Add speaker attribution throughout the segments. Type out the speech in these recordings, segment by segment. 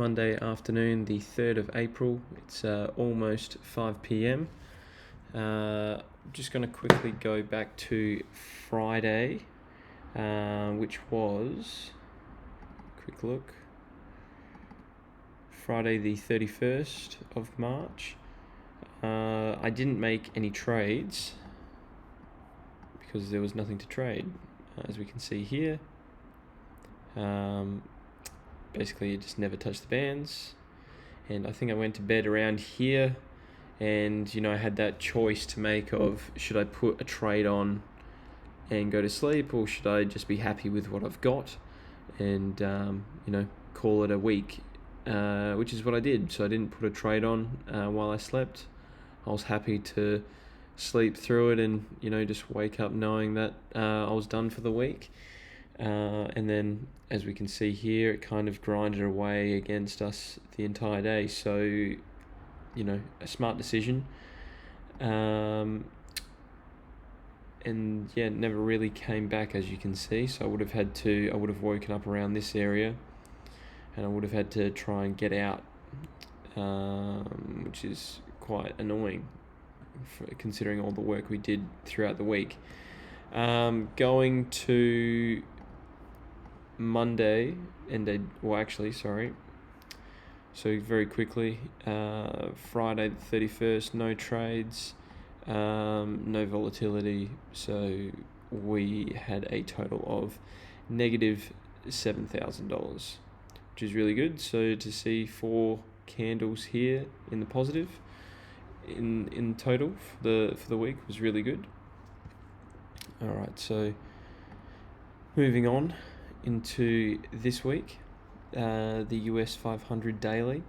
Speaker 1: Monday afternoon, the 3rd of April. It's almost 5 p.m. Just going to quickly go back to Friday, which was, quick look, Friday the 31st of March. I didn't make any trades because there was nothing to trade, as we can see here. Basically, it just never touched the bands, and I think I went to bed around here, and I had that choice to make of, should I put a trade on and go to sleep, or should I just be happy with what I've got and call it a week, which is what I did. So I didn't put a trade on while I slept. I was happy to sleep through it and just wake up knowing that I was done for the week. And then, as we can see here, it kind of grinded away against us the entire day. So, a smart decision. And yeah, it never really came back, as you can see. So I would have woken up around this area, and I would have had to try and get out, which is quite annoying, considering all the work we did throughout the week. Going to Monday, so very quickly, Friday the 31st, no trades, no volatility, so we had a total of negative $7,000, which is really good. So to see 4 candles here in the positive in total for the week was really good. Alright, so moving on into this week, the US 500 daily,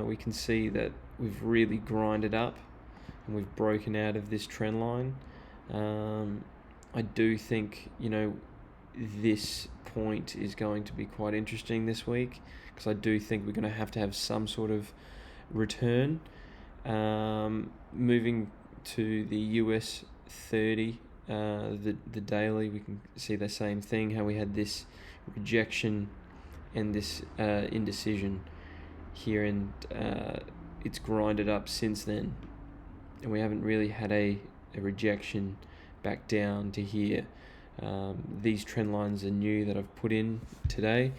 Speaker 1: we can see that we've really grinded up and we've broken out of this trend line. I do think this point is going to be quite interesting this week, because I do think we're going to have some sort of return. Moving to the US 30, the daily, we can see the same thing, how we had this rejection and this indecision here, and it's grinded up since then, and we haven't really had a rejection back down to here. These trend lines are new that I've put in today.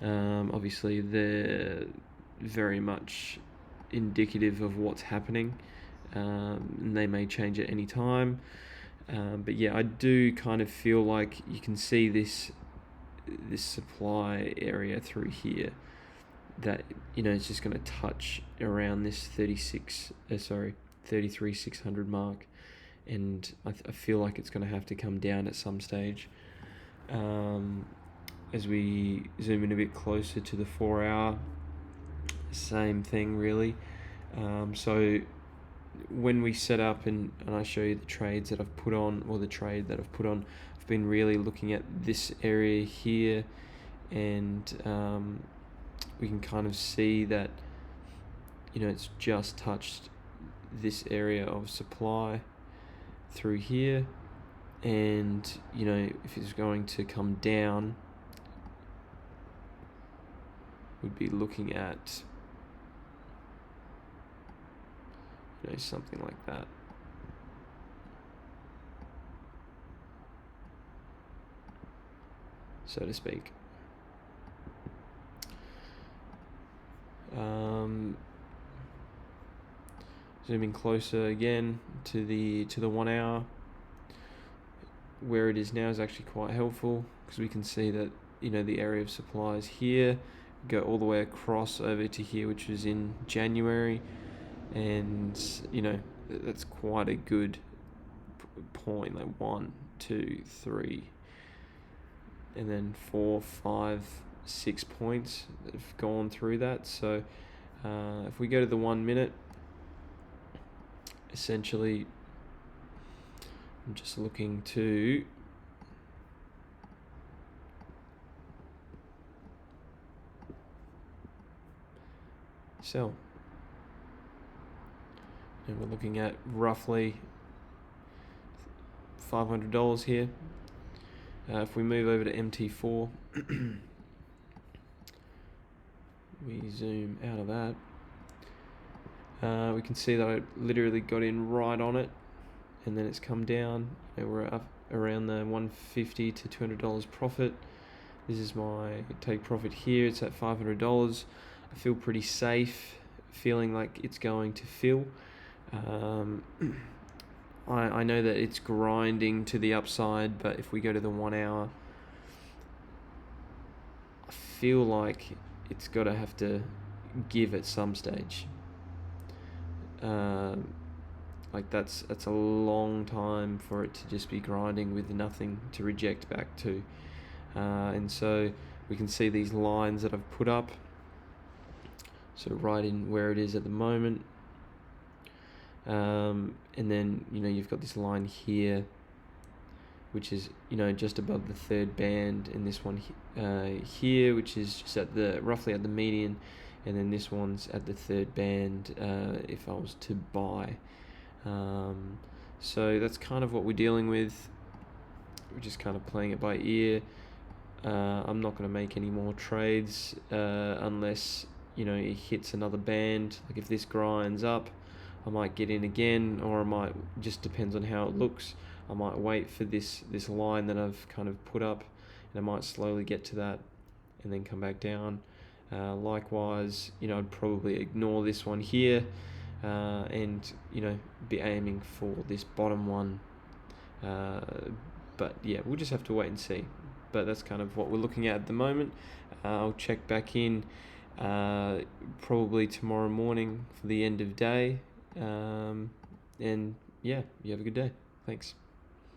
Speaker 1: Obviously they're very much indicative of what's happening, and they may change at any time. But yeah, I do kind of feel like you can see this supply area through here, that it's just going to touch around this 33,600 mark, and I feel like it's going to have to come down at some stage. As we zoom in a bit closer to the 4 hour, same thing really. So when we set up and I show you the trades that I've put on, or the trade that I've put on, I've been really looking at this area here, and we can kind of see that it's just touched this area of supply through here, and if it's going to come down, we'd be looking at something like that. So to speak. Zooming closer again to the 1 hour, where it is now is actually quite helpful, because we can see that the area of supply is here, go all the way across over to here, which was in January, and that's quite a good point, like 1, 2, 3, and then 4, 5, 6 points that have gone through that. So if we go to the 1 minute, essentially I'm just looking to sell, and we're looking at roughly $500 here. If we move over to MT4, we zoom out of that, we can see that I literally got in right on it, and then it's come down, and we're up around the $150 to $200 profit. This is my take profit here. It's at $500. I feel pretty safe, feeling like it's going to fill. I know that it's grinding to the upside, but if we go to the 1 hour, I feel like it's got to have to give at some stage. Like that's a long time for it to just be grinding with nothing to reject back to. And so we can see these lines that I've put up. So right in where it is at the moment. And then, you've got this line here, which is, just above the third band, and this one here, which is just roughly at the median, and then this one's at the third band, if I was to buy. So that's kind of what we're dealing with. We're just kind of playing it by ear. I'm not going to make any more trades unless, it hits another band. Like if this grinds up, I might get in again, or I might, just depends on how it looks, I might wait for this line that I've kind of put up, and I might slowly get to that and then come back down. Likewise, I'd probably ignore this one here and, be aiming for this bottom one. But yeah, we'll just have to wait and see. But that's kind of what we're looking at the moment. I'll check back in probably tomorrow morning for the end of day. And yeah, you have a good day. Thanks.